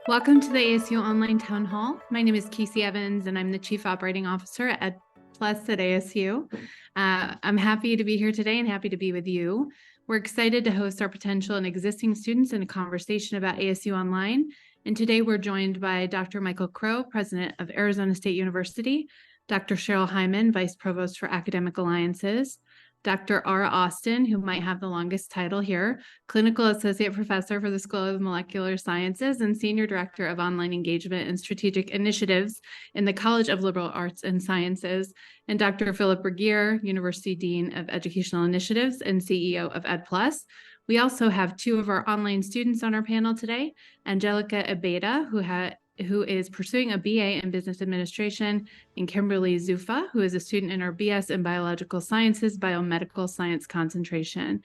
Welcome to the ASU Online Town Hall. My name is Casey Evans, and I'm the Chief Operating Officer at EdPlus at ASU. I'm happy to be here today and happy to be with you. We're excited to host our potential and existing students in a conversation about ASU Online. And today we're joined by Dr. Michael Crow, President of Arizona State University, Dr. Cheryl Hyman, Vice Provost for Academic Alliances, Dr. Ara Austin, who might have the longest title here, Clinical Associate Professor for the School of Molecular Sciences and Senior Director of Online Engagement and Strategic Initiatives in the College of Liberal Arts and Sciences, and Dr. Philip Regier, University Dean of Educational Initiatives and CEO of EdPlus. We also have two of our online students on our panel today, Angelica Abeita, who is pursuing a BA in Business Administration, and Kimberly Zsuffa, who is a student in our BS in Biological Sciences, Biomedical Science concentration.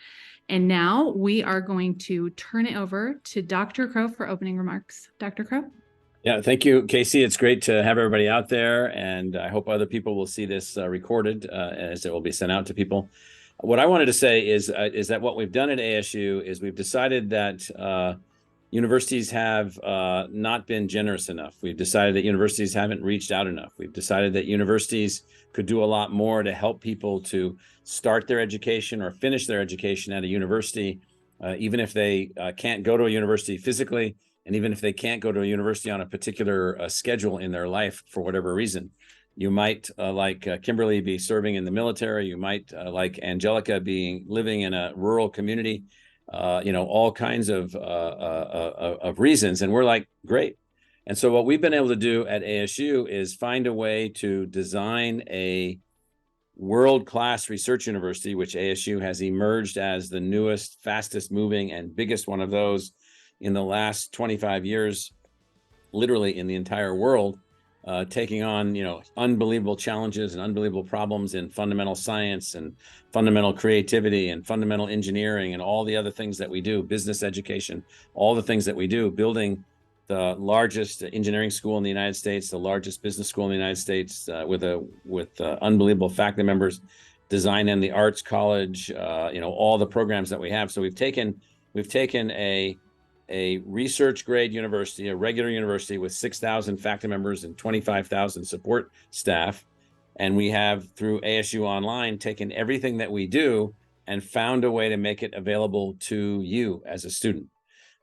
And now we are going to turn it over to Dr. Crow for opening remarks. Dr. Crow? Yeah, thank you, Casey. It's great to have everybody out there, and I hope other people will see this recorded as it will be sent out to people. What I wanted to say is that what we've done at ASU is we've decided that universities have not been generous enough. We've decided that universities haven't reached out enough. We've decided that universities could do a lot more to help people to start their education or finish their education at a university, even if they can't go to a university physically, and even if they can't go to a university on a particular schedule in their life for whatever reason. You might, like Kimberly, be serving in the military. You might, like Angelica, living in a rural community. All kinds of reasons. And we're like, great. And so what we've been able to do at ASU is find a way to design a world-class research university, which ASU has emerged as the newest, fastest moving, and biggest one of those in the last 25 years, literally in the entire world, taking on, unbelievable challenges and unbelievable problems in fundamental science and fundamental creativity and fundamental engineering and all the other things that we do, business education, all the things that we do, building the largest engineering school in the United States, the largest business school in the United States, with unbelievable faculty members, design and the arts college, all the programs that we have. So we've taken a research grade university, a regular university with 6,000 faculty members and 25,000 support staff. And we have, through ASU Online, taken everything that we do and found a way to make it available to you as a student.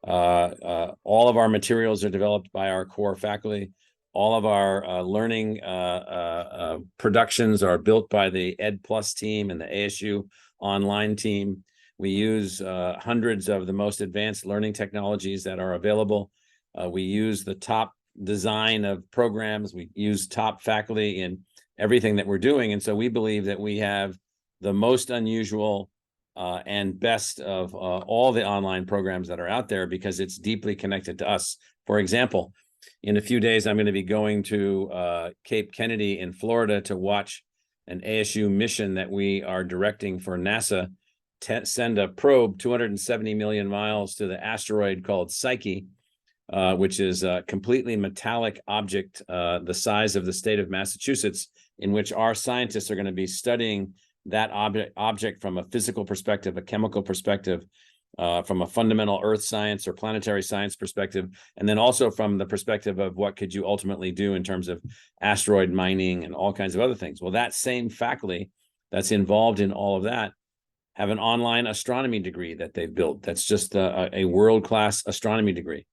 All of our materials are developed by our core faculty. All of our learning productions are built by the EdPlus team and the ASU Online team. We use hundreds of the most advanced learning technologies that are available. We use the top design of programs. We use top faculty in everything that we're doing. And so we believe that we have the most unusual and best of all the online programs that are out there because it's deeply connected to us. For example, in a few days, I'm going to be going to Cape Kennedy in Florida to watch an ASU mission that we are directing for NASA, send a probe 270 million miles to the asteroid called Psyche, which is a completely metallic object the size of the state of Massachusetts, in which our scientists are going to be studying that object from a physical perspective, a chemical perspective, from a fundamental earth science or planetary science perspective, and then also from the perspective of what could you ultimately do in terms of asteroid mining and all kinds of other things. Well, that same faculty that's involved in all of that have an online astronomy degree that they've built. That's just a world-class astronomy degree.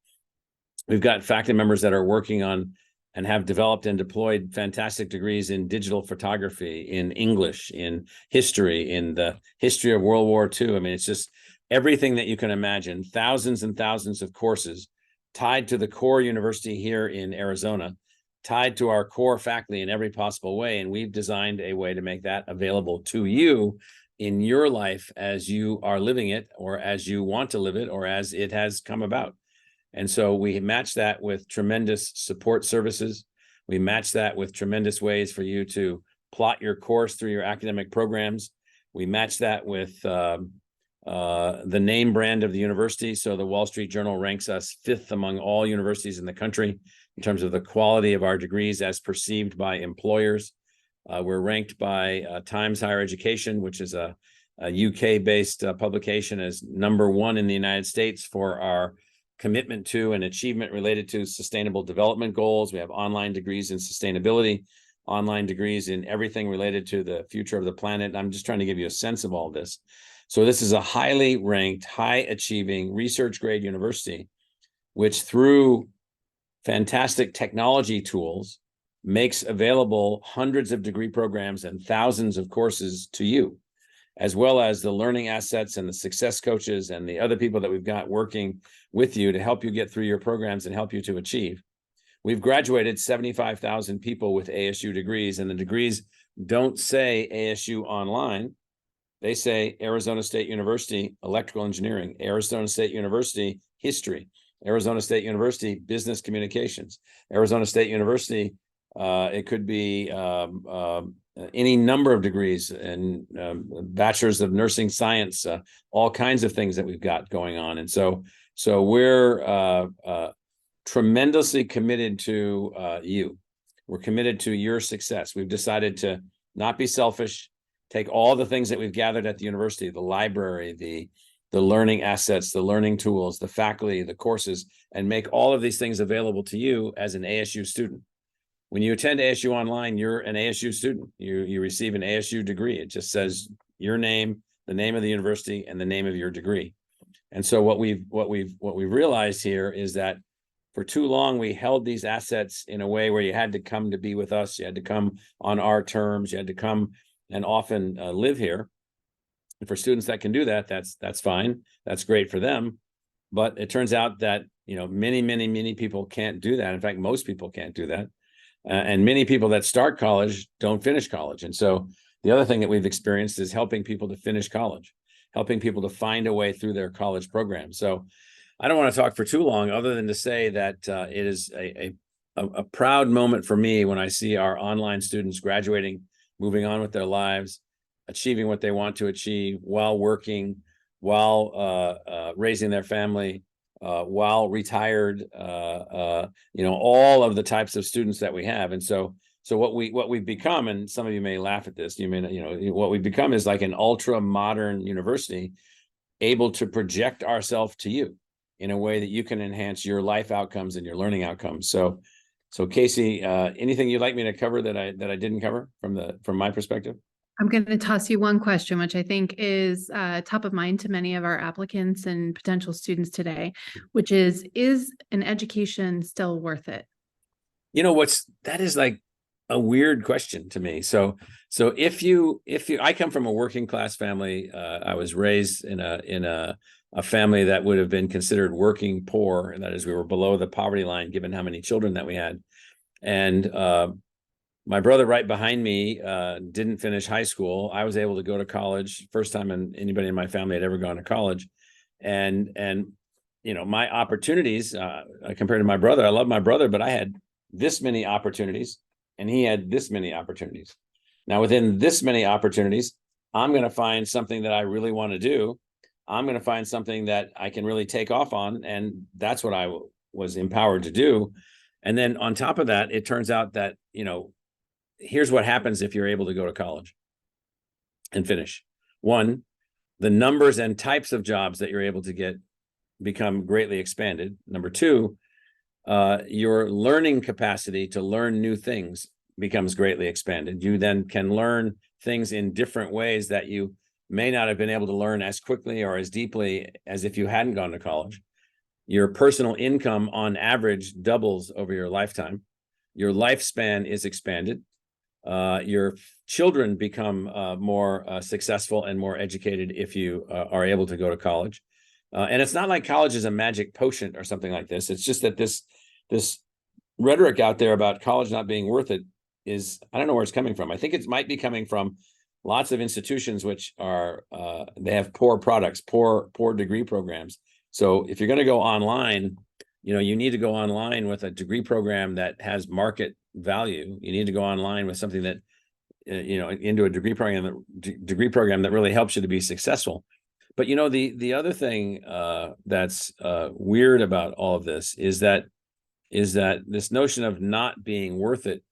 We've got faculty members that are working on and have developed and deployed fantastic degrees in digital photography, in English, in history, in the history of World War II. I mean, it's just everything that you can imagine, thousands and thousands of courses tied to the core university here in Arizona, tied to our core faculty in every possible way. And we've designed a way to make that available to you in your life as you are living it, or as you want to live it, or as it has come about. And so we match that with tremendous support services. We match that with tremendous ways for you to plot your course through your academic programs. We match that with the name brand of the university. So the Wall Street Journal ranks us 5th among all universities in the country in terms of the quality of our degrees as perceived by employers. We're ranked by Times Higher Education, which is a UK-based publication, as #1 in the United States for our commitment to and achievement related to sustainable development goals. We have online degrees in sustainability, online degrees in everything related to the future of the planet. I'm just trying to give you a sense of all this. So this is a highly ranked, high achieving research grade university, which through fantastic technology tools makes available hundreds of degree programs and thousands of courses to you, as well as the learning assets and the success coaches and the other people that we've got working with you to help you get through your programs and help you to achieve. We've graduated 75,000 people with ASU degrees, and the degrees don't say ASU Online. They say Arizona State University, Electrical Engineering, Arizona State University, History, Arizona State University, Business Communications, Arizona State University, it could be any number of degrees and bachelors of nursing science, all kinds of things that we've got going on. And so we're tremendously committed to you. We're committed to your success. We've decided to not be selfish, take all the things that we've gathered at the university, the library, the learning assets, the learning tools, the faculty, the courses, and make all of these things available to you as an ASU student. When you attend ASU Online, you're an ASU student. You receive an ASU degree. It just says your name, the name of the university, and the name of your degree. And so what we've realized here is that for too long we held these assets in a way where you had to come to be with us, you had to come on our terms, you had to come and often live here. And for students that can do that, that's fine. That's great for them. But it turns out that many people can't do that. In fact, most people can't do that. And many people that start college don't finish college. And so the other thing that we've experienced is helping people to finish college, helping people to find a way through their college program. So I don't want to talk for too long other than to say that it is a proud moment for me when I see our online students graduating, moving on with their lives, achieving what they want to achieve while working, while raising their family, while retired, all of the types of students that we have. And so what we've become, and some of you may laugh at this, what we've become is like an ultra modern university, able to project ourselves to you in a way that you can enhance your life outcomes and your learning outcomes. So Casey, anything you'd like me to cover that I didn't cover from my perspective? I'm going to toss you one question, which I think is top of mind to many of our applicants and potential students today, which is an education still worth it? That is like a weird question to me. So if you, I come from a working class family. I was raised in a family that would have been considered working poor. And that is, we were below the poverty line, given how many children that we had. And my brother right behind me didn't finish high school. I was able to go to college, first time anybody in my family had ever gone to college. And my opportunities compared to my brother, I love my brother, but I had this many opportunities and he had this many opportunities. Now, within this many opportunities, I'm going to find something that I really want to do. I'm going to find something that I can really take off on. And that's what I was empowered to do. And then on top of that, it turns out that, here's what happens if you're able to go to college and finish. One, the numbers and types of jobs that you're able to get become greatly expanded. Number two, your learning capacity to learn new things becomes greatly expanded. You then can learn things in different ways that you may not have been able to learn as quickly or as deeply as if you hadn't gone to college. Your personal income on average doubles over your lifetime. Your lifespan is expanded. Your children become more successful and more educated if you are able to go to college. And it's not like college is a magic potion or something like this. It's just that this rhetoric out there about college not being worth it is, I don't know where it's coming from. I think it might be coming from lots of institutions which are, they have poor products, poor degree programs. So if you're going to go online, you need to go online with a degree program that has market value. You need to go online with something that, into a degree program that really helps you to be successful. But the other thing that's weird about all of this is that this notion of not being worth it.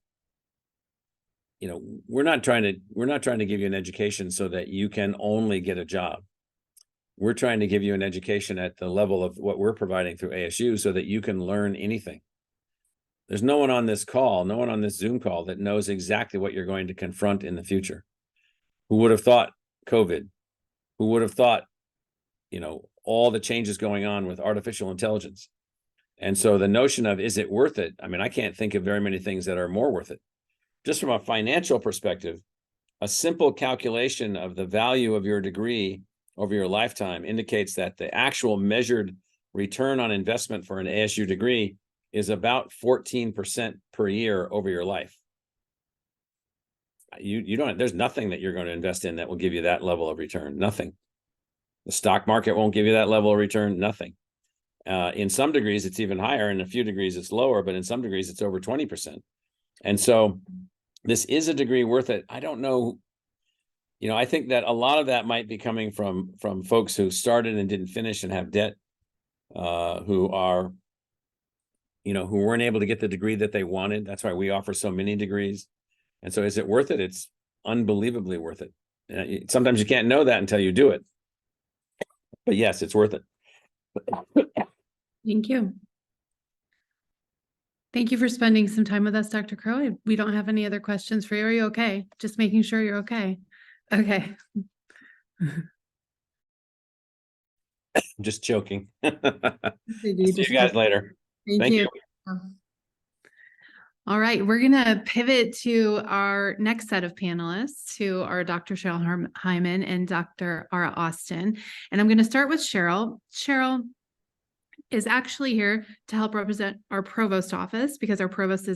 We're not trying to give you an education so that you can only get a job. We're trying to give you an education at the level of what we're providing through ASU so that you can learn anything. There's no one on this call, no one on this Zoom call that knows exactly what you're going to confront in the future. Who would have thought COVID? Who would have thought, all the changes going on with artificial intelligence? And so the notion of, is it worth it? I mean, I can't think of very many things that are more worth it. Just from a financial perspective, a simple calculation of the value of your degree over your lifetime indicates that the actual measured return on investment for an ASU degree is about 14% per year over your life. There's nothing that you're going to invest in that will give you that level of return. Nothing. The stock market won't give you that level of return. Nothing. In some degrees, it's even higher. In a few degrees, it's lower, but in some degrees, it's over 20%. And so this is a degree worth it. I don't know. I think that a lot of that might be coming from folks who started and didn't finish and have debt, who weren't able to get the degree that they wanted. That's why we offer so many degrees. And so is it worth it? It's unbelievably worth it. Sometimes you can't know that until you do it. But yes, it's worth it. Thank you. Thank you for spending some time with us, Dr. Crow. We don't have any other questions for you. Are you okay? Just making sure you're okay. Okay. I'm just joking. See you guys later. Thank you. All right, we're going to pivot to our next set of panelists, who are Dr. Cheryl Hyman and Dr. Ara Austin. And I'm going to start with Cheryl. Cheryl is actually here to help represent our provost office, because our provost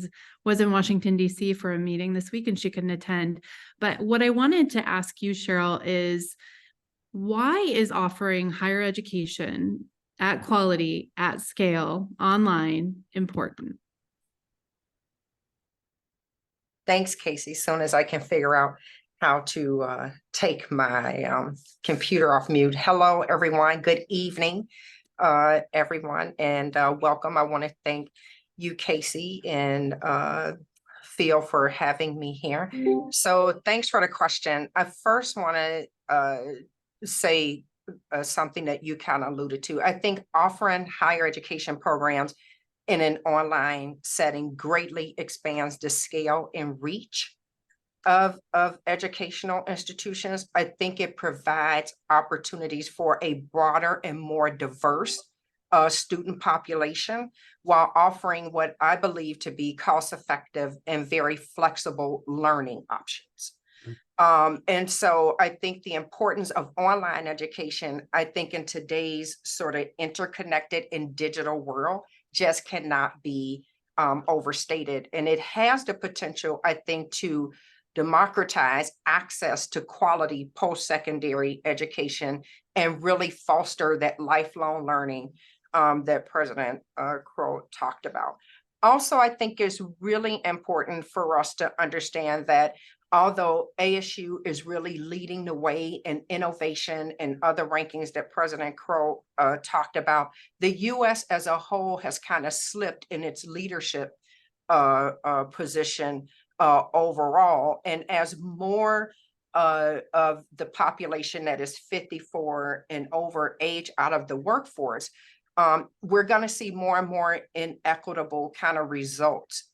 was in Washington, D.C. for a meeting this week and she couldn't attend. But what I wanted to ask you, Cheryl, is why is offering higher education at quality, at scale, online important? Thanks, Casey. As soon as I can figure out how to take my computer off mute. Hello, everyone. Good evening, everyone, and welcome. I want to thank you, Casey, and Phil for having me here. So thanks for the question. I first want to say something that you kind of alluded to. I think offering higher education programs in an online setting greatly expands the scale and reach of educational institutions. I think it provides opportunities for a broader and more diverse student population, while offering what I believe to be cost-effective and very flexible learning options. And so I think the importance of online education, I think in today's sort of interconnected and digital world, just cannot be overstated. And it has the potential, I think, to democratize access to quality post-secondary education and really foster that lifelong learning that President Crow talked about. Also, I think it's really important for us to understand that although ASU is really leading the way in innovation and other rankings that President Crow talked about, the US as a whole has kind of slipped in its leadership position overall. And as more of the population that is 54 and over age out of the workforce, we're going to see more and more inequitable kind of results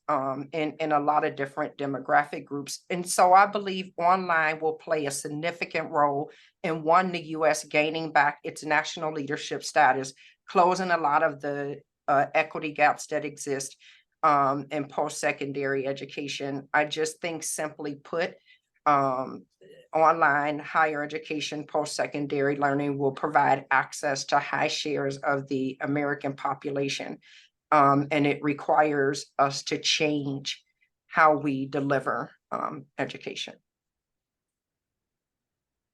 in a lot of different demographic groups. And so I believe online will play a significant role in, one, the U.S. gaining back its national leadership status, closing a lot of the equity gaps that exist in post-secondary education. I just think, simply put, online higher education post-secondary learning will provide access to high shares of the American population. And it requires us to change how we deliver education.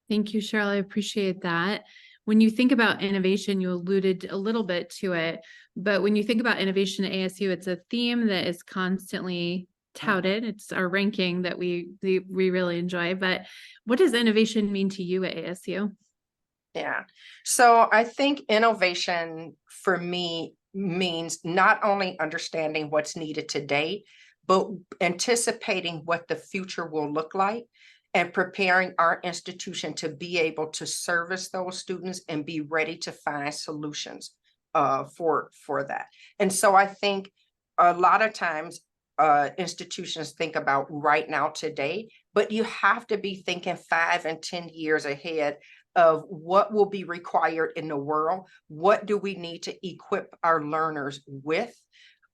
Thank you, Cheryl. I appreciate that. When you think about innovation, you alluded a little bit to it, but when you think about innovation at ASU, it's a theme that is constantly touted. It's our ranking that we really enjoy. But what does innovation mean to you at ASU? Yeah, so I think innovation for me means not only understanding what's needed today, but anticipating what the future will look like and preparing our institution to be able to service those students and be ready to find solutions for that. And so I think a lot of times institutions think about right now today, but you have to be thinking 5 and 10 years ahead of what will be required in the world. What do we need to equip our learners with?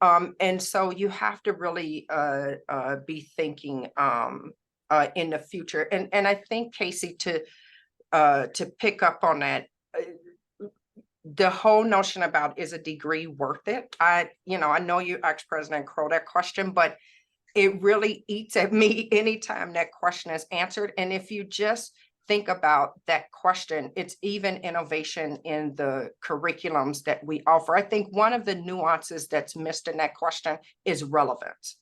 And so you have to really be thinking in the future. And I think, Casey, to pick up on that, the whole notion about, is a degree worth it? I know you asked President Crow that question, but it really eats at me anytime that question is answered. And if you just think about that question, it's even innovation in the curriculums that we offer. I think one of the nuances that's missed in that question is relevance.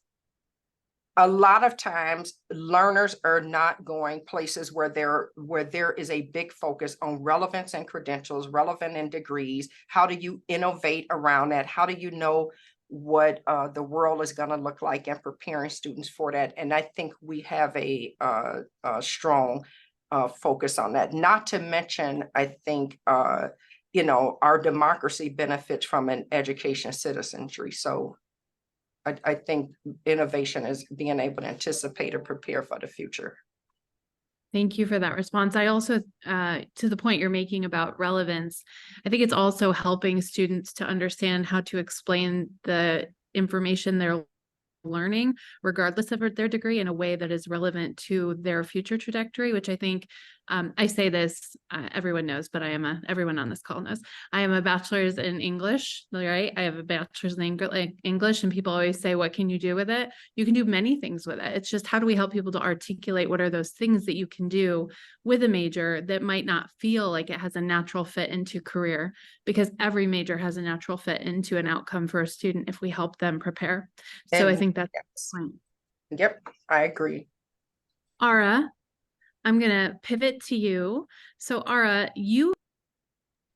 A lot of times learners are not going places where there is a big focus on relevance and credentials, relevant and degrees. How do you innovate around that? How do you know what the world is going to look like, and preparing students for that? And I think we have a strong focus on that. Not to mention, I think, our democracy benefits from an education citizenry. So I think innovation is being able to anticipate and prepare for the future. Thank you for that response. I also, to the point you're making about relevance, I think it's also helping students to understand how to explain the information they're learning, regardless of their degree, in a way that is relevant to their future trajectory, which I think, I say this, everyone knows, but everyone on this call knows, I am a bachelor's in English, right? I have a bachelor's in English, and people always say, what can you do with it? You can do many things with it. It's just, how do we help people to articulate what are those things that you can do with a major that might not feel like it has a natural fit into career, because every major has a natural fit into an outcome for a student if we help them prepare. So I think that's the point. Yep, I agree. Ara, I'm going to pivot to you. So Ara,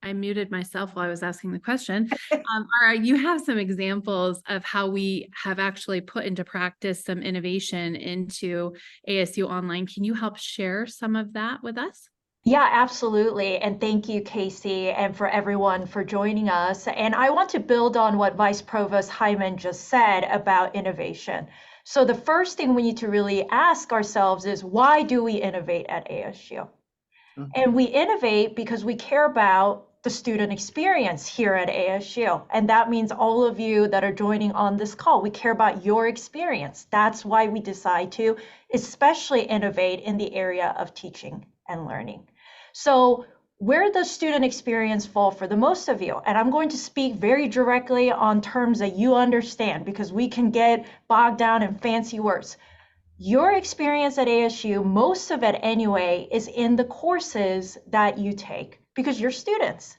I muted myself while I was asking the question. Ara, you have some examples of how we have actually put into practice some innovation into ASU Online. Can you help share some of that with us? Yeah, absolutely. And thank you, Casey, and for everyone for joining us. And I want to build on what Vice Provost Hyman just said about innovation. So the first thing we need to really ask ourselves is, why do we innovate at ASU? Mm-hmm. And we innovate because we care about the student experience here at ASU. And that means all of you that are joining on this call, we care about your experience. That's why we decide to especially innovate in the area of teaching and learning. So where does student experience fall for the most of you? And I'm going to speak very directly on terms that you understand, because we can get bogged down in fancy words. Your experience at ASU, most of it anyway, is in the courses that you take, because you're students.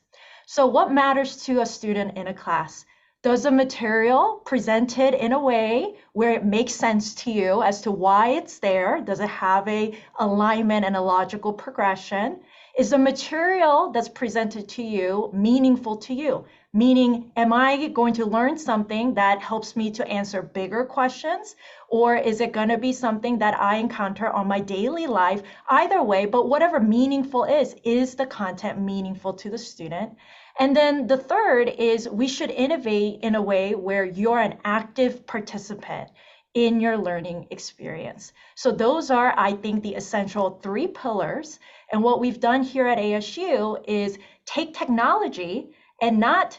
So what matters to a student in a class? Does the material presented in a way where it makes sense to you as to why it's there? Does it have a alignment and a logical progression? Is the material that's presented to you meaningful to you? Meaning, am I going to learn something that helps me to answer bigger questions? Or is it going to be something that I encounter on my daily life? Either way, but whatever meaningful is the content meaningful to the student? And then the third is, we should innovate in a way where you're an active participant in your learning experience. So those are, I think, the essential 3 pillars. And what we've done here at ASU is take technology and not,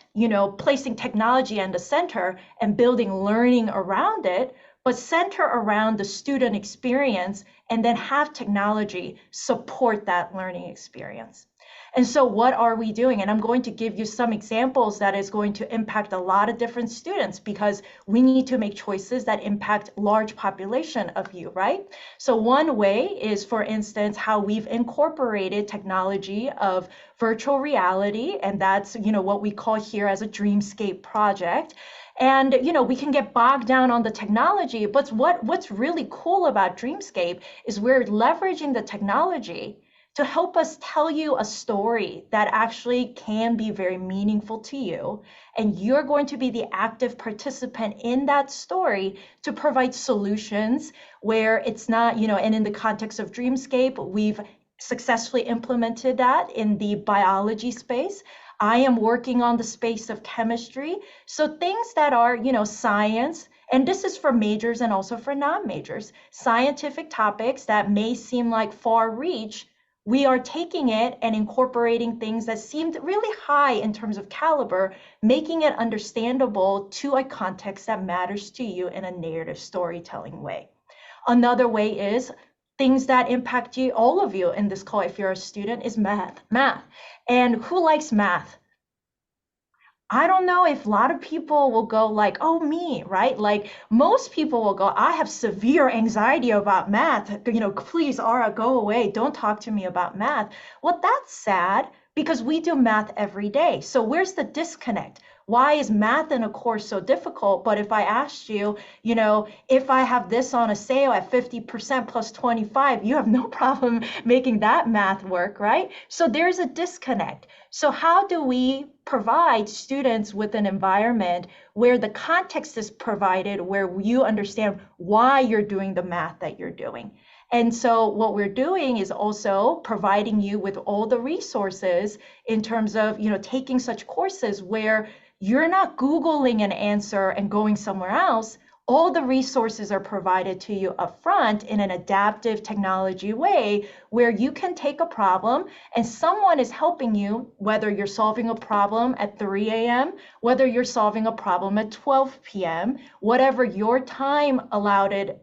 placing technology in the center and building learning around it, but center around the student experience, and then have technology support that learning experience. And so what are we doing? And I'm going to give you some examples that is going to impact a lot of different students, because we need to make choices that impact large population of you, right? So one way is, for instance, how we've incorporated technology of virtual reality, and that's, what we call here as a Dreamscape project. And, we can get bogged down on the technology, but what's really cool about Dreamscape is we're leveraging the technology to help us tell you a story that actually can be very meaningful to you. And you're going to be the active participant in that story to provide solutions where it's not, and in the context of Dreamscape, we've successfully implemented that in the biology space. I am working on the space of chemistry. So things that are, science, and this is for majors and also for non-majors, scientific topics that may seem like far reach, we are taking it and incorporating things that seemed really high in terms of caliber, making it understandable to a context that matters to you in a narrative storytelling way. Another way is things that impact you, all of you in this call, if you're a student, is math. And who likes math? I don't know if a lot of people will go like, oh, me, right? Like most people will go, I have severe anxiety about math. Please, Ara, go away. Don't talk to me about math. Well, that's sad because we do math every day. So where's the disconnect? Why is math in a course so difficult? But if I asked you, if I have this on a sale at 50% plus 25, you have no problem making that math work, right? So there's a disconnect. So how do we provide students with an environment where the context is provided, where you understand why you're doing the math that you're doing? And so what we're doing is also providing you with all the resources in terms of, taking such courses where you're not Googling an answer and going somewhere else. All the resources are provided to you upfront in an adaptive technology way where you can take a problem and someone is helping you, whether you're solving a problem at 3 a.m., whether you're solving a problem at 12 p.m., whatever your time allotted,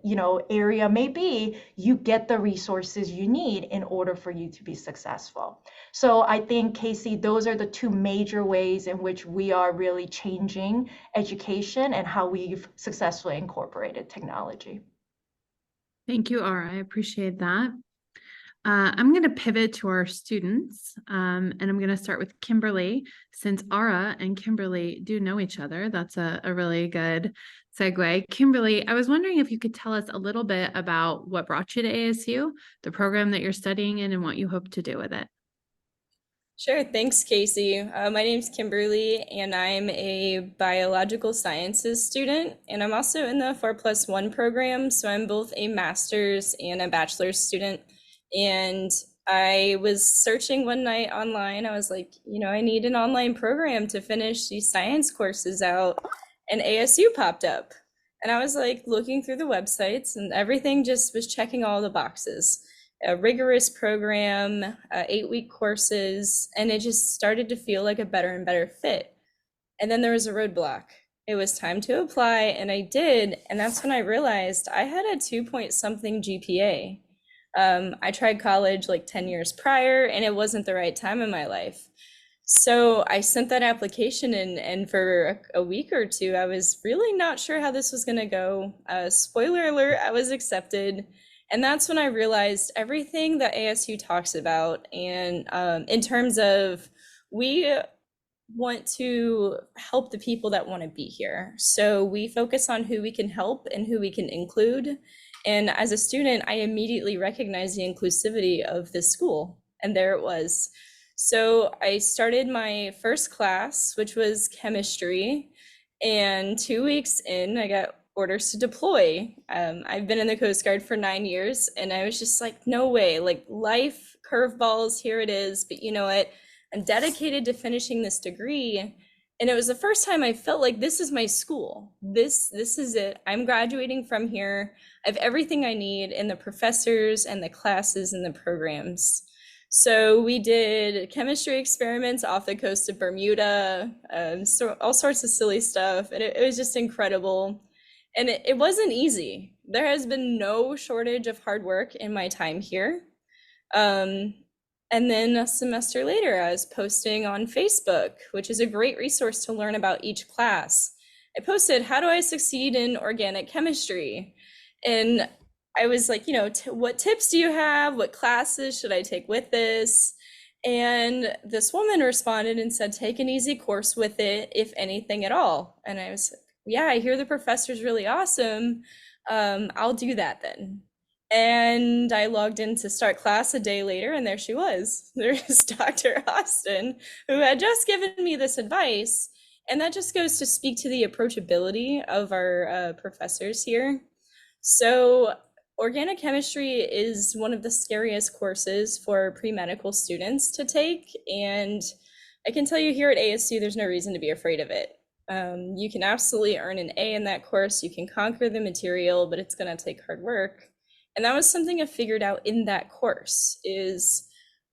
area may be, you get the resources you need in order for you to be successful. So I think, Casey, those are the two major ways in which we are really changing education and how we've successfully incorporated technology. Thank you, Ara. I appreciate that. I'm going to pivot to our students, and I'm going to start with Kimberly. Since Ara and Kimberly do know each other, that's a really good segue. Kimberly, I was wondering if you could tell us a little bit about what brought you to ASU, the program that you're studying in, and what you hope to do with it. Sure, thanks, Casey. My name's Kimberly, and I'm a biological sciences student, and I'm also in the 4+1 program, so I'm both a master's and a bachelor's student. And I was searching one night online. I was like, I need an online program to finish these science courses out, and ASU popped up. And I was like looking through the websites, and everything just was checking all the boxes. A rigorous program, 8-week courses, and it just started to feel like a better and better fit. And then there was a roadblock. It was time to apply, and I did, and that's when I realized I had a 2-point-something GPA. I tried college like 10 years prior, and it wasn't the right time in my life. So I sent that application in, and for a week or two, I was really not sure how this was gonna go. Spoiler alert, I was accepted. And that's when I realized everything that ASU talks about, and in terms of we want to help the people that want to be here. So we focus on who we can help and who we can include. And as a student, I immediately recognized the inclusivity of this school, and there it was. So I started my first class, which was chemistry, and 2 weeks in, I got orders to deploy. I've been in the Coast Guard for 9 years, and I was just like, no way, like life curveballs, here it is. But you know what? I'm dedicated to finishing this degree. And it was the first time I felt like this is my school. This is it. I'm graduating from here. I have everything I need in the professors and the classes and the programs. So we did chemistry experiments off the coast of Bermuda, so all sorts of silly stuff. And it was just incredible. And it wasn't easy. There has been no shortage of hard work in my time here. And then a semester later, I was posting on Facebook, which is a great resource to learn about each class. I posted, how do I succeed in organic chemistry? And I was like, what tips do you have? What classes should I take with this? And this woman responded and said, take an easy course with it, if anything at all. And I was like, yeah, I hear the professor's really awesome. I'll do that then. And I logged in to start class a day later, and there she was. There's Dr. Austin, who had just given me this advice. And that just goes to speak to the approachability of our professors here. So organic chemistry is one of the scariest courses for pre-medical students to take. And I can tell you here at ASU, there's no reason to be afraid of it. You can absolutely earn an A in that course. You can conquer the material, but it's going to take hard work. And that was something I figured out in that course is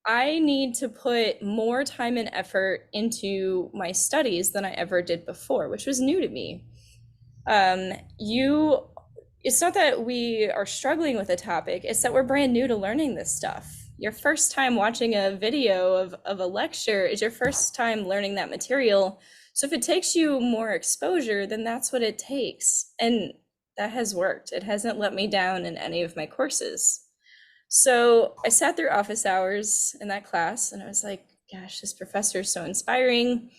I need to put more time and effort into my studies than I ever did before, which was new to me. It's not that we are struggling with a topic, it's that we're brand new to learning this stuff. Your first time watching a video of a lecture is your first time learning that material. So if it takes you more exposure, then that's what it takes. And that has worked. It hasn't let me down in any of my courses. So I sat through office hours in that class and I was like, gosh, this professor is so inspiring.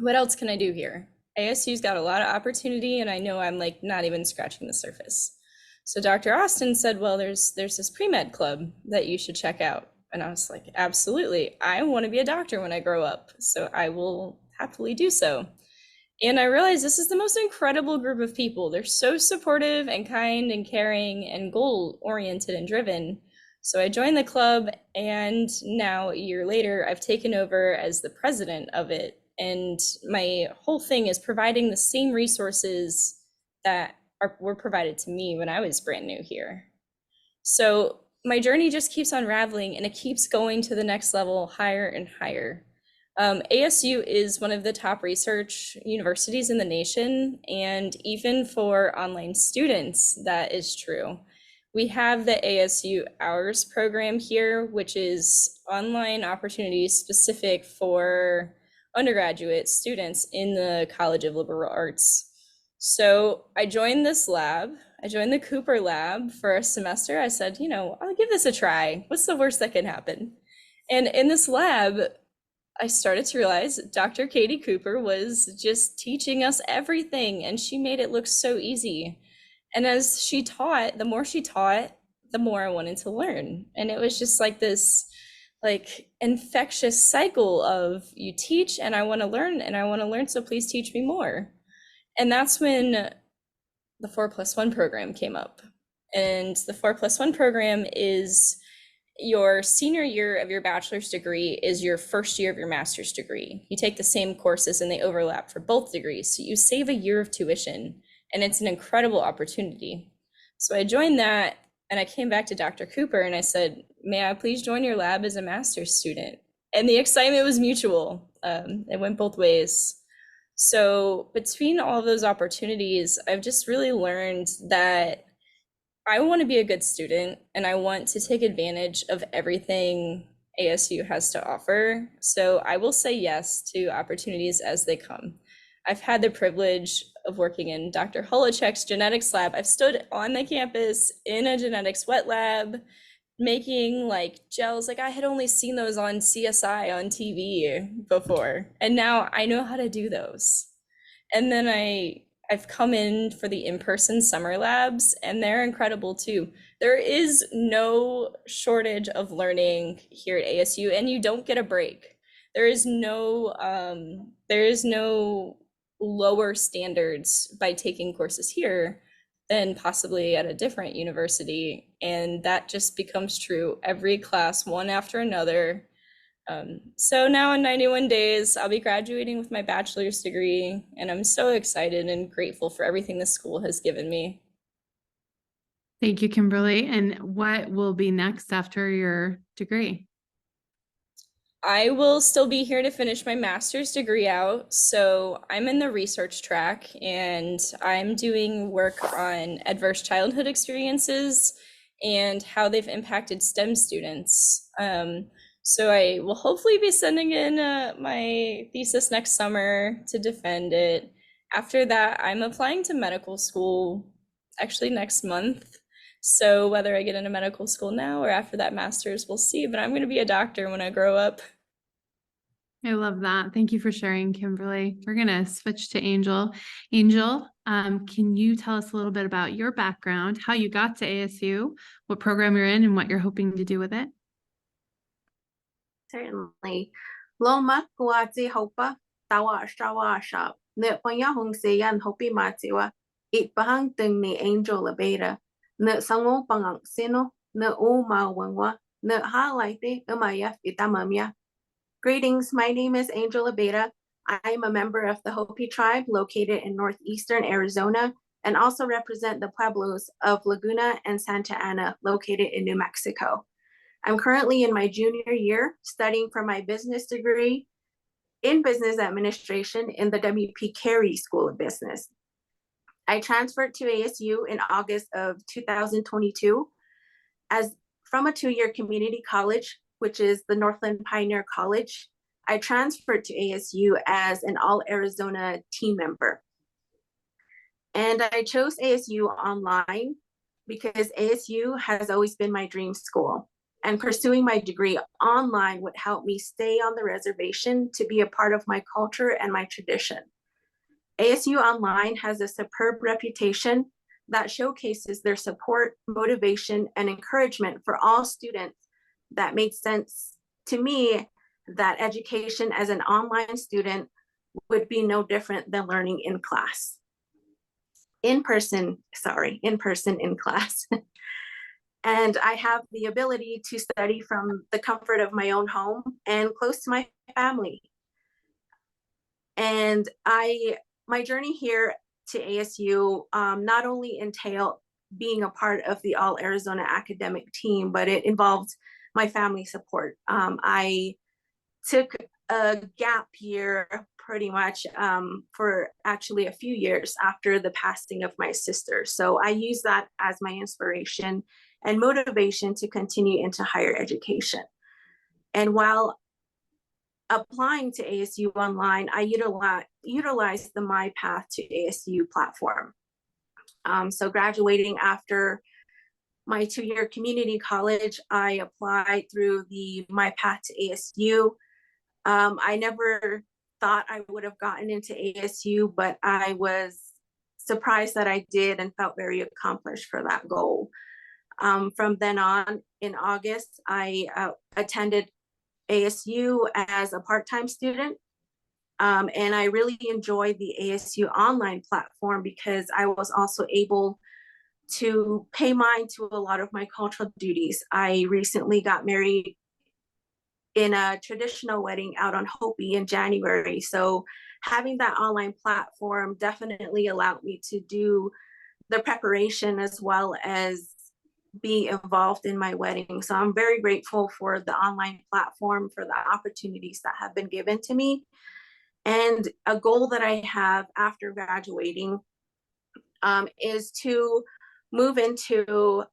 What else can I do here? ASU's got a lot of opportunity and I know I'm like not even scratching the surface. So Dr. Austin said, well, there's this pre-med club that you should check out. And I was like, absolutely. I want to be a doctor when I grow up. So I will happily do so. And I realized this is the most incredible group of people. They're so supportive and kind and caring and goal-oriented and driven. So I joined the club, and now a year later, I've taken over as the president of it. And my whole thing is providing the same resources that were provided to me when I was brand new here. So my journey just keeps unraveling, and it keeps going to the next level, higher and higher. ASU is one of the top research universities in the nation, and even for online students, that is true. We have the ASU Hours program here, which is online opportunities specific for undergraduate students in the College of Liberal Arts. So I joined this lab. I joined the Cooper lab for a semester. I said, I'll give this a try. What's the worst that can happen? And in this lab, I started to realize Dr. Katie Cooper was just teaching us everything, and she made it look so easy. And as she taught, the more I wanted to learn. And it was just like this infectious cycle of you teach and I want to learn, so please teach me more. And that's when the 4+1 program came up. And the 4+1 program is your senior year of your bachelor's degree is your first year of your master's degree. You take the same courses and they overlap for both degrees. So you save a year of tuition, and it's an incredible opportunity. So I joined that, and I came back to Dr. Cooper and I said, may I please join your lab as a master's student? And the excitement was mutual. It went both ways. So between all of those opportunities, I've just really learned that I want to be a good student and I want to take advantage of everything ASU has to offer. So I will say yes to opportunities as they come. I've had the privilege of working in Dr. Holochek's genetics lab. I've stood on the campus in a genetics wet lab, making gels. I had only seen those on CSI on TV before, and now I know how to do those. And then I've come in for the in-person summer labs, and they're incredible too. There is no shortage of learning here at ASU, and you don't get a break. There is no lower standards by taking courses here than possibly at a different university. And that just becomes true every class, one after another. So now in 91 days, I'll be graduating with my bachelor's degree, and I'm so excited and grateful for everything the school has given me. Thank you, Kimberly. And what will be next after your degree? I will still be here to finish my master's degree out. So I'm in the research track, and I'm doing work on adverse childhood experiences and how they've impacted STEM students. So I will hopefully be sending in my thesis next summer to defend it. After that, I'm applying to medical school actually next month. So whether I get into medical school now or after that master's, we'll see. But I'm going to be a doctor when I grow up. I love that. Thank you for sharing, Kimberly. We're going to switch to Angel. Angel, can you tell us a little bit about your background, how you got to ASU, what program you're in, and what you're hoping to do with it? Certainly. Loma kuazi hopa tawa shawa shop. Ne panya hong seyan hopi matiwa. It bahang tung ni Angel Abeita. Ne sango pangang sino. Ne o ma wangwa. Ne halaite umaya itamamya. Greetings, my name is Angel Abeita. I am a member of the Hopi tribe located in northeastern Arizona and also represent the pueblos of Laguna and Santa Ana located in New Mexico. I'm currently in my junior year studying for my business degree in business administration in the W.P. Carey School of Business. I transferred to ASU in August of 2022 from a two-year community college, which is the Northland Pioneer College. I transferred to ASU as an All-Arizona team member. And I chose ASU Online because ASU has always been my dream school. And pursuing my degree online would help me stay on the reservation to be a part of my culture and my tradition. ASU Online has a superb reputation that showcases their support, motivation, and encouragement for all students. That made sense to me that education as an online student would be no different than learning in class. In person in class. And I have the ability to study from the comfort of my own home and close to my family. And my journey here to ASU not only entailed being a part of the All Arizona academic team, but it involved my family support. I took a gap year pretty much for actually a few years after the passing of my sister. So I use that as my inspiration and motivation to continue into higher education. And while applying to ASU Online, I utilized the My Path to ASU platform. So graduating after my two-year community college, I applied through the My Path to ASU. I never thought I would have gotten into ASU, but I was surprised that I did and felt very accomplished for that goal. From then on, in August, I attended ASU as a part-time student. And I really enjoyed the ASU Online platform because I was also able to pay mind to a lot of my cultural duties. I recently got married in a traditional wedding out on Hopi in January. So having that online platform definitely allowed me to do the preparation as well as be involved in my wedding. So I'm very grateful for the online platform, for the opportunities that have been given to me. And a goal that I have after graduating is to move into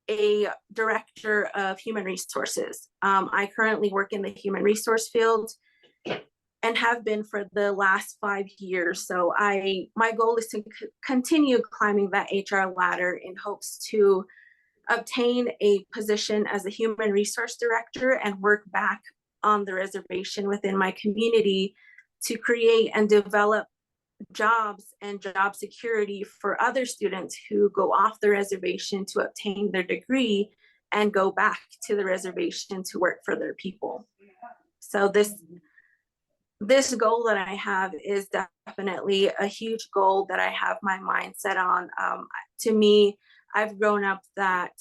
a director of human resources. I currently work in the human resource field and have been for the last 5 years. So my goal is to continue climbing that HR ladder in hopes to obtain a position as a human resource director and work back on the reservation within my community to create and develop jobs and job security for other students who go off the reservation to obtain their degree and go back to the reservation to work for their people. So this goal that I have is definitely a huge goal that I have my mind set on. To me, I've grown up that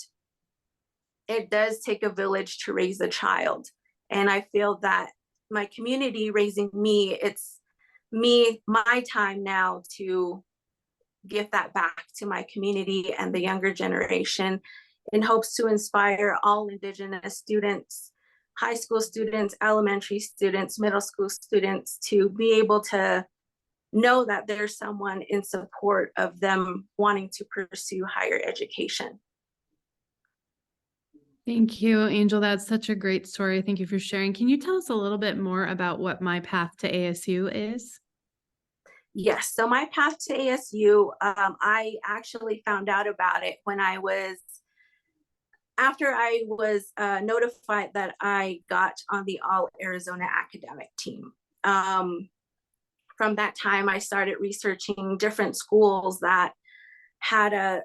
it does take a village to raise a child. And I feel that my community raising me, it's my time now to give that back to my community and the younger generation in hopes to inspire all Indigenous students, high school students, elementary students, middle school students to be able to know that there's someone in support of them wanting to pursue higher education. Thank you, Angel. That's such a great story. Thank you for sharing. Can you tell us a little bit more about what My Path to ASU is? Yes, so My Path to ASU, I actually found out about it when I was after I was notified that I got on the All Arizona academic team, from that time, I started researching different schools that had a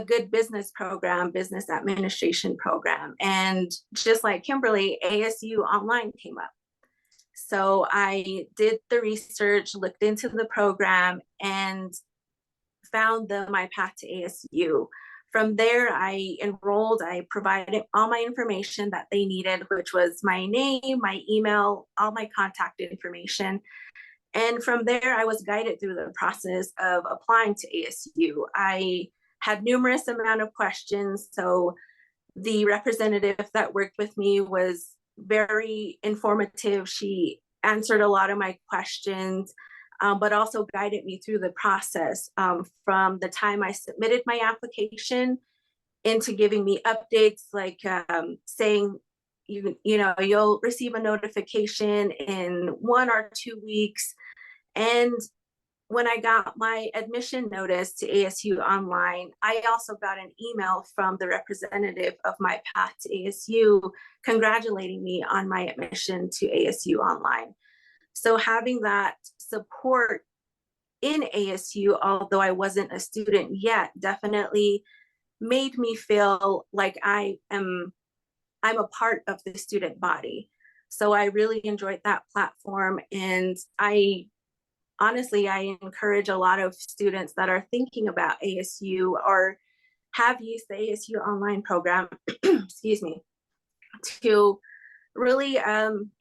good business program, business administration program. And just like Kimberly, ASU Online came up. So I did the research, looked into the program, and found my path to ASU. From there, I enrolled, I provided all my information that they needed, which was my name, my email, all my contact information. And from there, I was guided through the process of applying to ASU. I had numerous amount of questions. So the representative that worked with me was very informative. She answered a lot of my questions, but also guided me through the process, from the time I submitted my application into giving me updates, like saying, you'll receive a notification in 1 or 2 weeks. And when I got my admission notice to ASU Online, I also got an email from the representative of my path to ASU congratulating me on my admission to ASU Online. So having that support in ASU, although I wasn't a student yet, definitely made me feel like I'm a part of the student body. So I really enjoyed that platform. And honestly, I encourage a lot of students that are thinking about ASU or have used the ASU Online program, excuse me, to really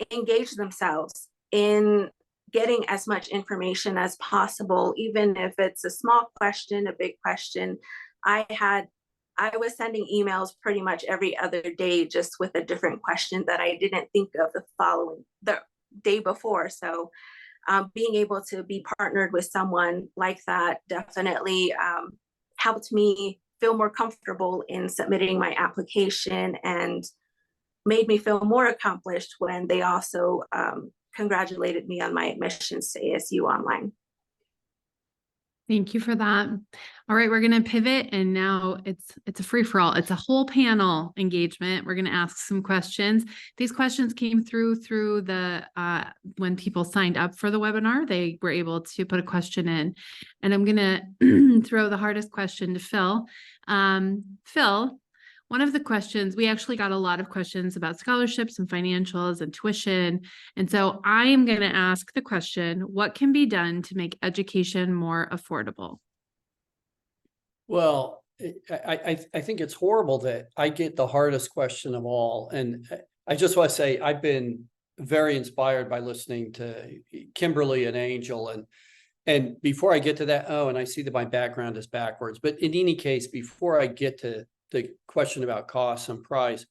engage themselves in getting as much information as possible, even if it's a small question, a big question. I was sending emails pretty much every other day, just with a different question that I didn't think of the day before. So being able to be partnered with someone like that definitely helped me feel more comfortable in submitting my application and made me feel more accomplished when they also congratulated me on my admissions to ASU Online. Thank you for that. All right, we're going to pivot, and now it's a free-for-all. It's a whole panel engagement. We're going to ask some questions. These questions came through the when people signed up for the webinar, they were able to put a question in, and I'm going to throw the hardest question to Phil. Phil, one of the questions, we actually got a lot of questions about scholarships and financials and tuition. And so I am going to ask the question, what can be done to make education more affordable? Well, I think it's horrible that I get the hardest question of all. And I just want to say I've been very inspired by listening to Kimberly and Angel. And before I get to that, and I see that my background is backwards. But in any case, before I get to the question about costs and price,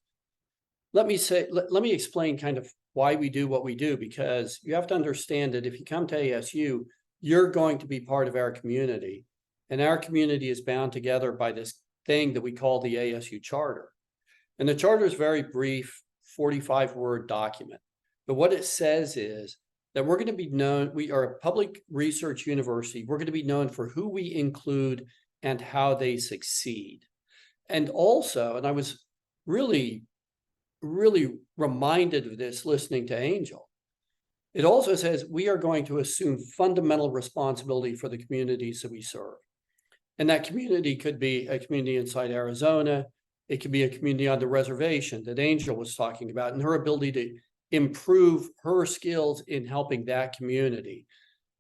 let me explain kind of why we do what we do, because you have to understand that if you come to ASU, you're going to be part of our community, and our community is bound together by this thing that we call the ASU Charter. And the charter is a very brief 45-word document, but what it says is that we're going to be known, we are a public research university, we're going to be known for who we include and how they succeed. And also, and I was really reminded of this listening to Angel, it also says we are going to assume fundamental responsibility for the communities that we serve. And that community could be a community inside Arizona. It could be a community on the reservation that Angel was talking about, and her ability to improve her skills in helping that community.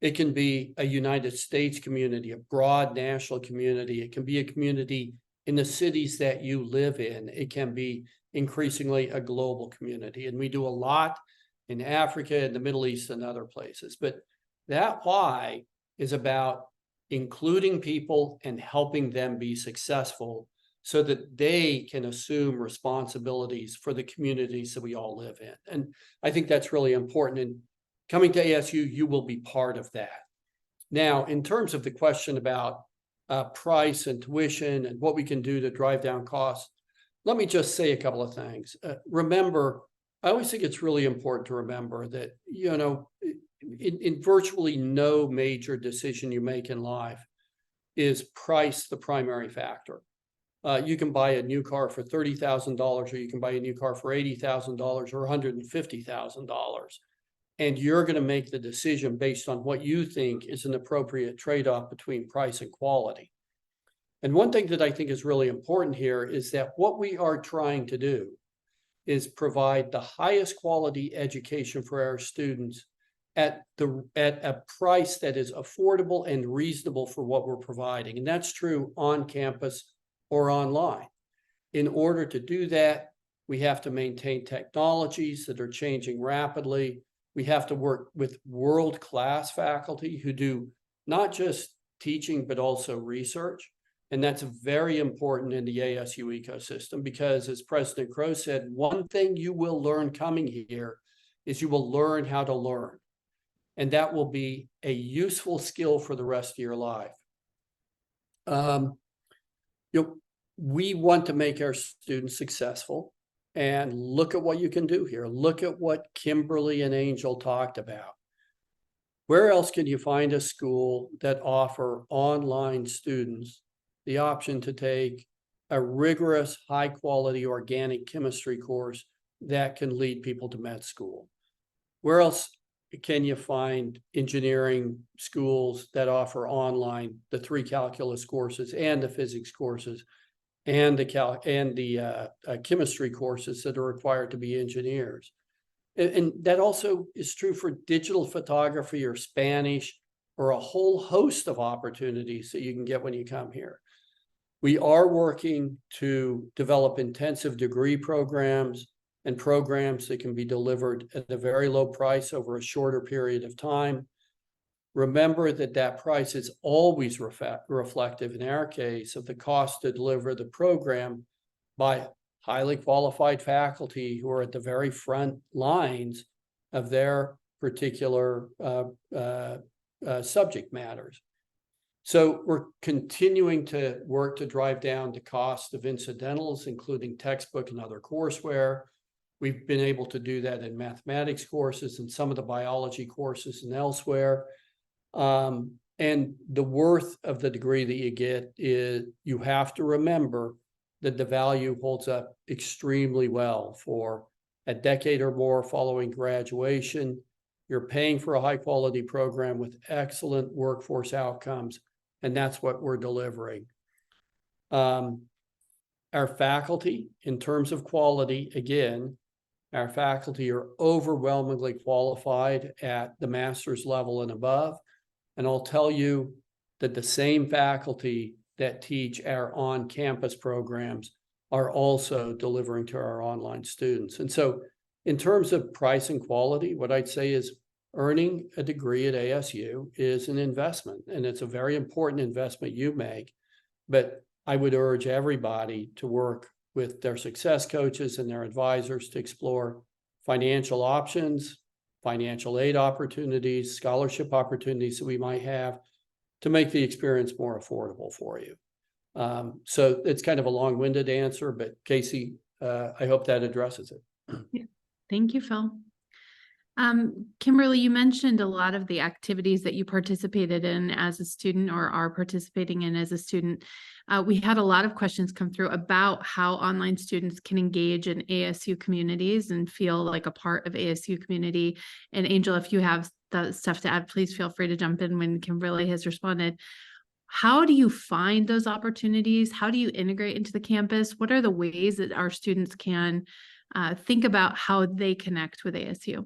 It can be a United States community, a broad national community. It can be a community in the cities that you live in. It can be increasingly a global community. And we do a lot in Africa and the Middle East and other places. But that why is about including people and helping them be successful so that they can assume responsibilities for the communities that we all live in. And I think that's really important. And coming to ASU, you will be part of that. Now, in terms of the question about price and tuition and what we can do to drive down costs, let me just say a couple of things. Remember, I always think it's really important to remember that, in virtually no major decision you make in life is price the primary factor. You can buy a new car for $30,000, or you can buy a new car for $80,000 or $150,000. And you're going to make the decision based on what you think is an appropriate trade-off between price and quality. And one thing that I think is really important here is that what we are trying to do is provide the highest quality education for our students at a price that is affordable and reasonable for what we're providing. And that's true on campus or online. In order to do that, we have to maintain technologies that are changing rapidly. We have to work with world-class faculty who do not just teaching, but also research. And that's very important in the ASU ecosystem because, as President Crow said, one thing you will learn coming here is you will learn how to learn. And that will be a useful skill for the rest of your life. We want to make our students successful. And look at what you can do here. Look at what Kimberly and Angel talked about. Where else can you find a school that offer online students the option to take a rigorous, high-quality organic chemistry course that can lead people to med school? Where else can you find engineering schools that offer online the 3 calculus courses and the physics courses and the chemistry courses that are required to be engineers? And that also is true for digital photography or Spanish or a whole host of opportunities that you can get when you come here. We are working to develop intensive degree programs and programs that can be delivered at a very low price over a shorter period of time. Remember that price is always reflective, in our case, of the cost to deliver the program by highly qualified faculty who are at the very front lines of their particular subject matters. So we're continuing to work to drive down the cost of incidentals, including textbook and other courseware. We've been able to do that in mathematics courses and some of the biology courses and elsewhere. And the worth of the degree that you get is, you have to remember that the value holds up extremely well for a decade or more following graduation. You're paying for a high quality program with excellent workforce outcomes, and that's what we're delivering. Our faculty, in terms of quality, again, our faculty are overwhelmingly qualified at the master's level and above. And I'll tell you that the same faculty that teach our on-campus programs are also delivering to our online students. And so in terms of price and quality, what I'd say is earning a degree at ASU is an investment, and it's a very important investment you make. But I would urge everybody to work with their success coaches and their advisors to explore financial options, financial aid opportunities, scholarship opportunities that we might have to make the experience more affordable for you. So it's kind of a long-winded answer, but Casey, I hope that addresses it. Yeah. Thank you, Phil. Kimberly, you mentioned a lot of the activities that you participated in as a student or are participating in as a student. We had a lot of questions come through about how online students can engage in ASU communities and feel like a part of ASU community. And Angel, if you have the stuff to add, please feel free to jump in when Kimberly has responded. How do you find those opportunities? How do you integrate into the campus? What are the ways that our students can think about how they connect with ASU?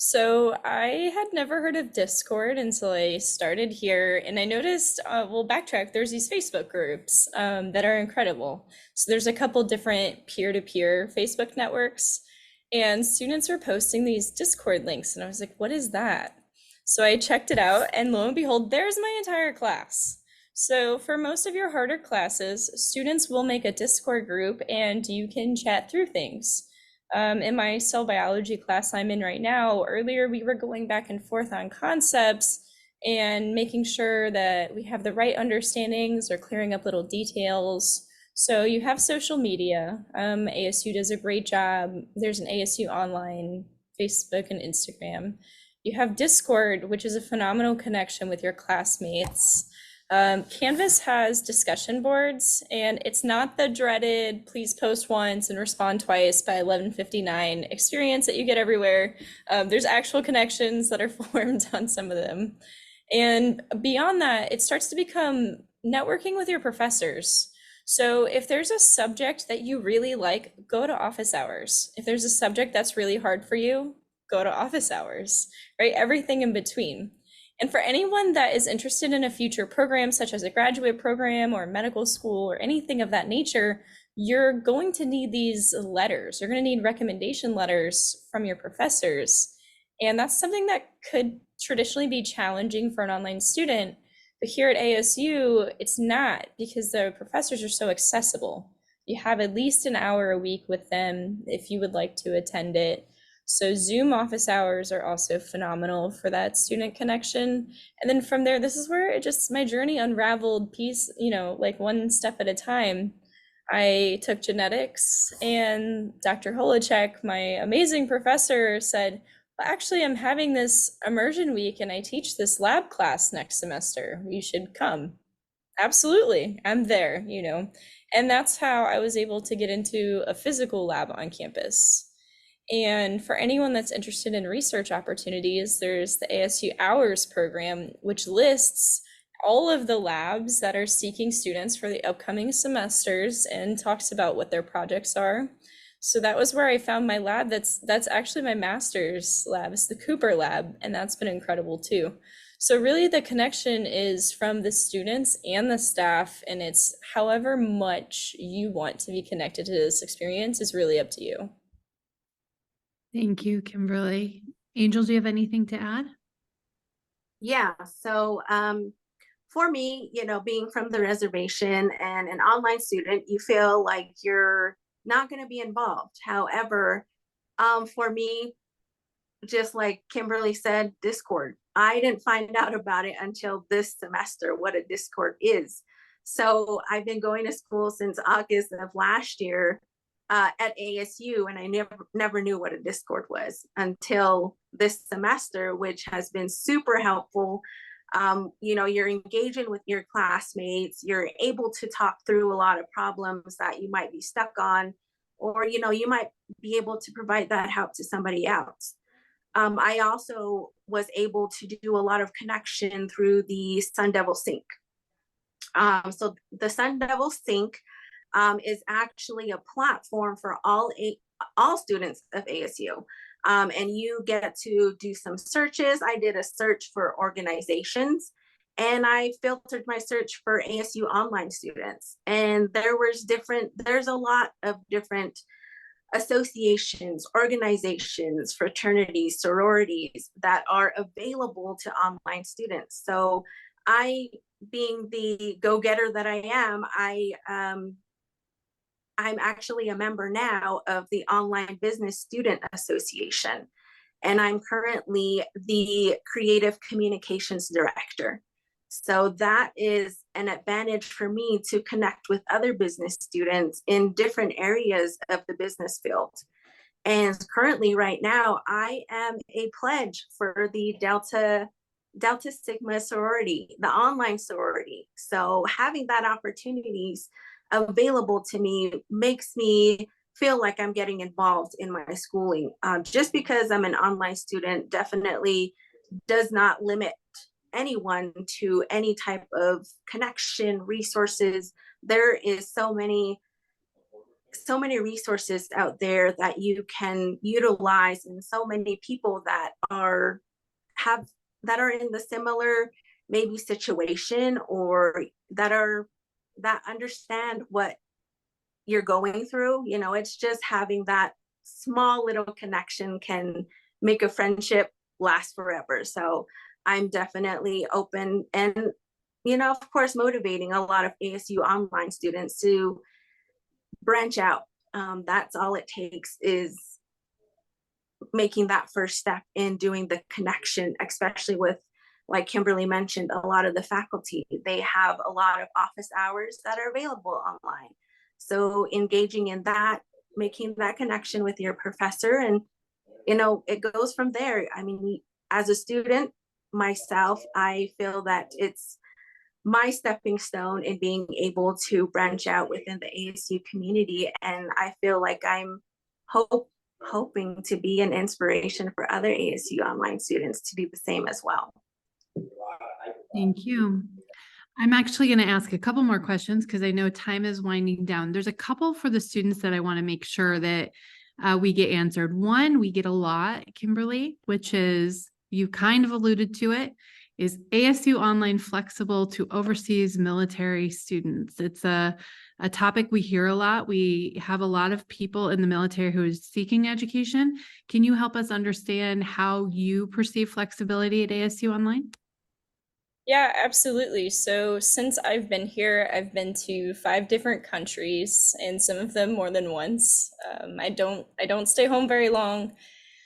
So I had never heard of Discord until I started here, and I noticed, we'll backtrack, there's these Facebook groups that are incredible. So there's a couple different peer-to-peer Facebook networks, and students were posting these Discord links, and I was like, what is that? So I checked it out, and lo and behold, there's my entire class. So for most of your harder classes, students will make a Discord group, and you can chat through things. In my cell biology class I'm in right now, earlier we were going back and forth on concepts and making sure that we have the right understandings or clearing up little details. So you have social media. ASU does a great job. There's an ASU Online, Facebook and Instagram. You have Discord, which is a phenomenal connection with your classmates. Canvas has discussion boards, and it's not the dreaded please post once and respond twice by 11:59 experience that you get everywhere. There's actual connections that are formed on some of them. And beyond that, it starts to become networking with your professors. So if there's a subject that you really like, go to office hours. If there's a subject that's really hard for you, go to office hours, right? Everything in between. And for anyone that is interested in a future program, such as a graduate program or medical school or anything of that nature, you're going to need these letters. You're going to need recommendation letters from your professors. And that's something that could traditionally be challenging for an online student. But here at ASU, it's not, because the professors are so accessible. You have at least an hour a week with them if you would like to attend it. So Zoom office hours are also phenomenal for that student connection. And then from there, this is where it just, my journey unraveled piece, like one step at a time. I took genetics, and Dr. Holacek, my amazing professor, said, well, actually, I'm having this immersion week and I teach this lab class next semester. You should come. Absolutely, I'm there, And that's how I was able to get into a physical lab on campus. And for anyone that's interested in research opportunities, there's the ASU Hours program, which lists all of the labs that are seeking students for the upcoming semesters and talks about what their projects are. So that was where I found my lab. That's actually my master's lab. It's the Cooper lab, and that's been incredible too. So really the connection is from the students and the staff, and it's however much you want to be connected to this experience is really up to you. Thank you, Kimberly. Angel, do you have anything to add? Yeah, so for me, being from the reservation and an online student, you feel like you're not going to be involved. However, for me, just like Kimberly said, Discord. I didn't find out about it until this semester, what a Discord is. So I've been going to school since August of last year at ASU, and I never knew what a Discord was until this semester, which has been super helpful. You're engaging with your classmates, you're able to talk through a lot of problems that you might be stuck on, or you might be able to provide that help to somebody else. I also was able to do a lot of connection through the Sun Devil Sync. So the Sun Devil Sync is actually a platform for all students of ASU. And you get to do some searches. I did a search for organizations, and I filtered my search for ASU Online students. And there's a lot of different associations, organizations, fraternities, sororities that are available to online students. So I, being the go-getter that I am, I'm actually a member now of the Online Business Student Association, and I'm currently the Creative Communications Director. So that is an advantage for me to connect with other business students in different areas of the business field. And currently right now, I am a pledge for the Delta Sigma sorority, the online sorority. So having that opportunities available to me makes me feel like I'm getting involved in my schooling. Just because I'm an online student definitely does not limit anyone to any type of connection, resources. There is so many resources out there that you can utilize, and so many people that are in the similar maybe situation, or that understand what you're going through. It's just having that small little connection can make a friendship last forever. So I'm definitely open, and of course motivating a lot of ASU online students to branch out. That's all it takes, is making that first step in doing the connection, especially with, like Kimberly mentioned, a lot of the faculty, they have a lot of office hours that are available online. So engaging in that, making that connection with your professor, and it goes from there. I mean, as a student myself, I feel that it's my stepping stone in being able to branch out within the ASU community. And I feel like I'm hoping to be an inspiration for other ASU online students to do the same as well. Thank you. I'm actually going to ask a couple more questions because I know time is winding down. There's a couple for the students that I want to make sure that we get answered. One, we get a lot, Kimberly, which is, you kind of alluded to it, is ASU Online flexible to overseas military students? It's a topic we hear a lot. We have a lot of people in the military who is seeking education. Can you help us understand how you perceive flexibility at ASU Online? Yeah, absolutely. So since I've been here, I've been to 5 different countries, and some of them more than once. I don't stay home very long.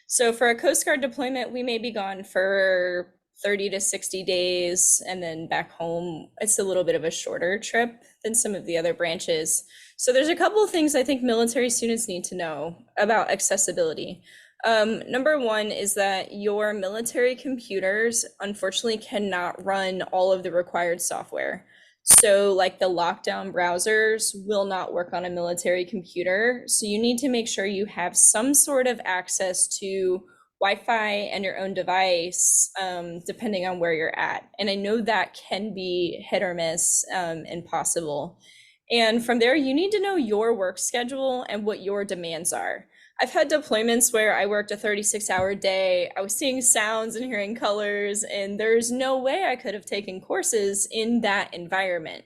So for a Coast Guard deployment, we may be gone for 30 to 60 days, and then back home, it's a little bit of a shorter trip than some of the other branches. So there's a couple of things I think military students need to know about accessibility. Number one is that your military computers unfortunately cannot run all of the required software. So like the lockdown browsers will not work on a military computer. So you need to make sure you have some sort of access to Wi-Fi and your own device, depending on where you're at. And I know that can be hit or miss, and possible. And from there, you need to know your work schedule and what your demands are. I've had deployments where I worked a 36-hour day. I was seeing sounds and hearing colors, and there's no way I could have taken courses in that environment.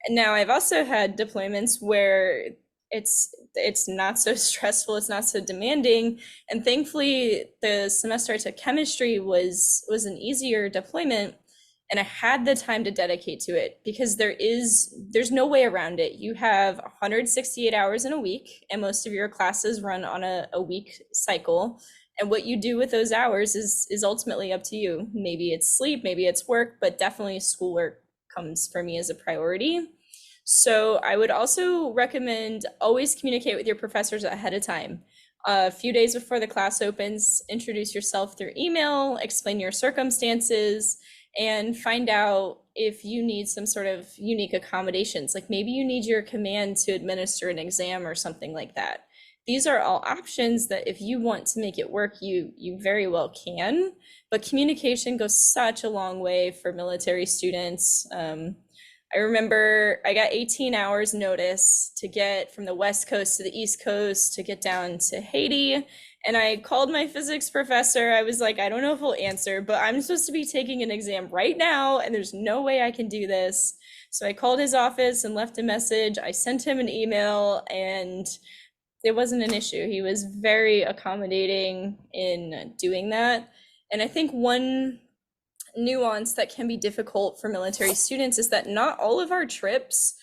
And now I've also had deployments where it's not so stressful, it's not so demanding. And thankfully, the semester I took chemistry was an easier deployment, and I had the time to dedicate to it because there's no way around it. You have 168 hours in a week, and most of your classes run on a week cycle. And what you do with those hours is ultimately up to you. Maybe it's sleep, maybe it's work, but definitely schoolwork comes for me as a priority. So I would also recommend always communicate with your professors ahead of time. A few days before the class opens, introduce yourself through email, explain your circumstances, and find out if you need some sort of unique accommodations. Like maybe you need your command to administer an exam or something like that. These are all options that if you want to make it work, you very well can, but communication goes such a long way for military students. I remember I got 18 hours notice to get from the West Coast to the East Coast to get down to Haiti. And I called my physics professor. I was like, I don't know if he'll answer, but I'm supposed to be taking an exam right now, and there's no way I can do this. So I called his office and left a message. I sent him an email, and it wasn't an issue. He was very accommodating in doing that. And I think one nuance that can be difficult for military students is that not all of our trips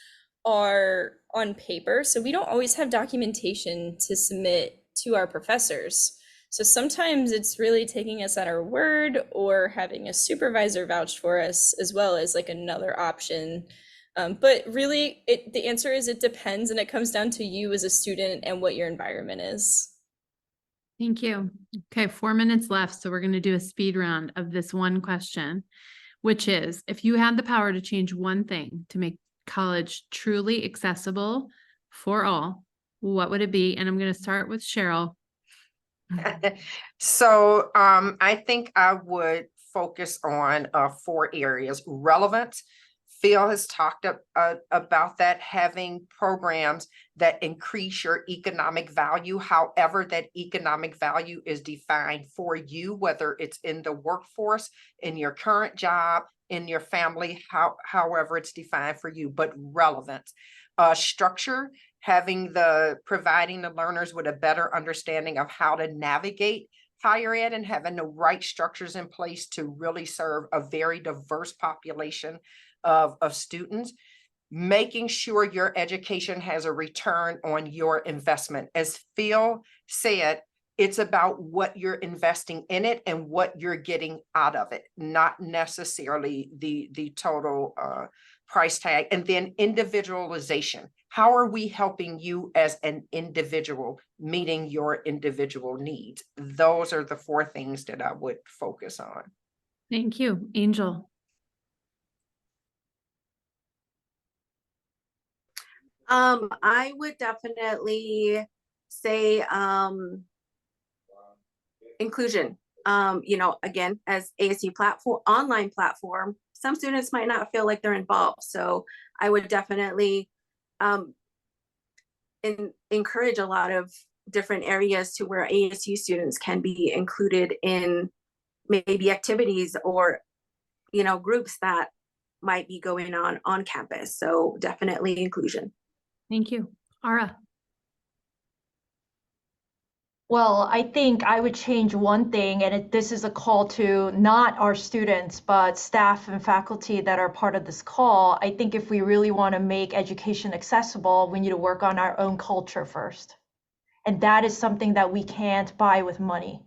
are on paper. So we don't always have documentation to submit to our professors. So sometimes it's really taking us at our word or having a supervisor vouch for us as well as like another option. But really, the answer is it depends, and it comes down to you as a student and what your environment is. Thank you. Okay, 4 minutes left. So we're going to do a speed round of this one question, which is, if you had the power to change one thing to make college truly accessible for all, what would it be? And I'm going to start with Cheryl. So I think I would focus on 4 areas. Relevance. Phil has talked about that, having programs that increase your economic value, however that economic value is defined for you, whether it's in the workforce, in your current job, in your family, however it's defined for you, but relevance. Structure, providing the learners with a better understanding of how to navigate higher ed and having the right structures in place to really serve a very diverse population of students. Making sure your education has a return on your investment. As Phil said, it's about what you're investing in it and what you're getting out of it, not necessarily the total price tag. And then individualization. How are we helping you as an individual, meeting your individual needs? Those are the 4 things that I would focus on. Thank you. Angel. I would definitely say inclusion. Again, as ASU platform, online platform, some students might not feel like they're involved. So I would definitely encourage a lot of different areas to where ASU students can be included in maybe activities or, groups that might be going on campus. So definitely inclusion. Thank you. Ara. Well, I think I would change one thing, and this is a call to not our students, but staff and faculty that are part of this call. I think if we really want to make education accessible, we need to work on our own culture first. And that is something that we can't buy with money.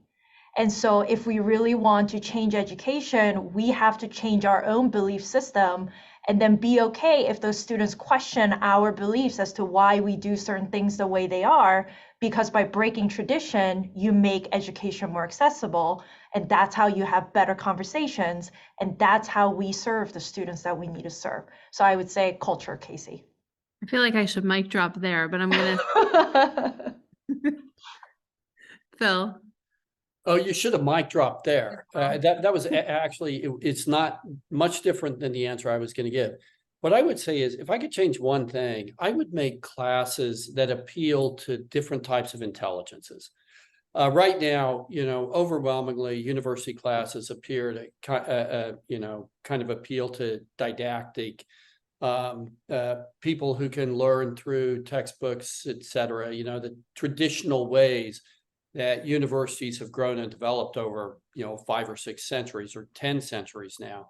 And so if we really want to change education, we have to change our own belief system and then be okay if those students question our beliefs as to why we do certain things the way they are, because by breaking tradition, you make education more accessible. And that's how you have better conversations. And that's how we serve the students that we need to serve. So I would say culture, Casey. I feel like I should mic drop there, but I'm going to. Phil. Oh, you should have mic dropped there. That was actually, it's not much different than the answer I was going to give. What I would say is, if I could change one thing, I would make classes that appeal to different types of intelligences. Right now, overwhelmingly, university classes appear to, kind of appeal to didactic people who can learn through textbooks, et cetera, the traditional ways that universities have grown and developed over, 5 or 6 centuries or 10 centuries now.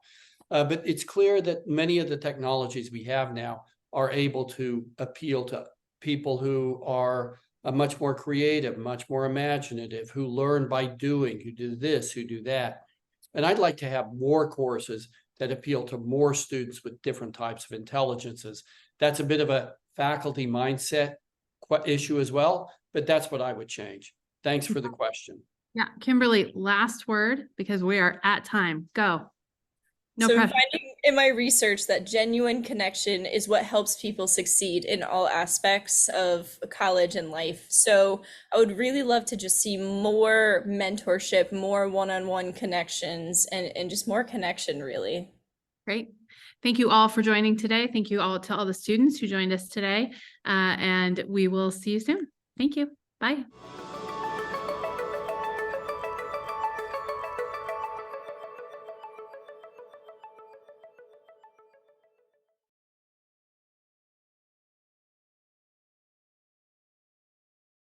But it's clear that many of the technologies we have now are able to appeal to people who are much more creative, much more imaginative, who learn by doing, who do this, who do that. And I'd like to have more courses that appeal to more students with different types of intelligences. That's a bit of a faculty mindset issue as well, but that's what I would change. Thanks for the question. Yeah, Kimberly, last word, because we are at time. Go. No so I'm pressure. finding in my research that genuine connection is what helps people succeed in all aspects of college and life. So I would really love to just see more mentorship, more one-on-one connections, and just more connection, really. Great. Thank you all for joining today. Thank you all to all the students who joined us today. And we will see you soon. Thank you. Bye.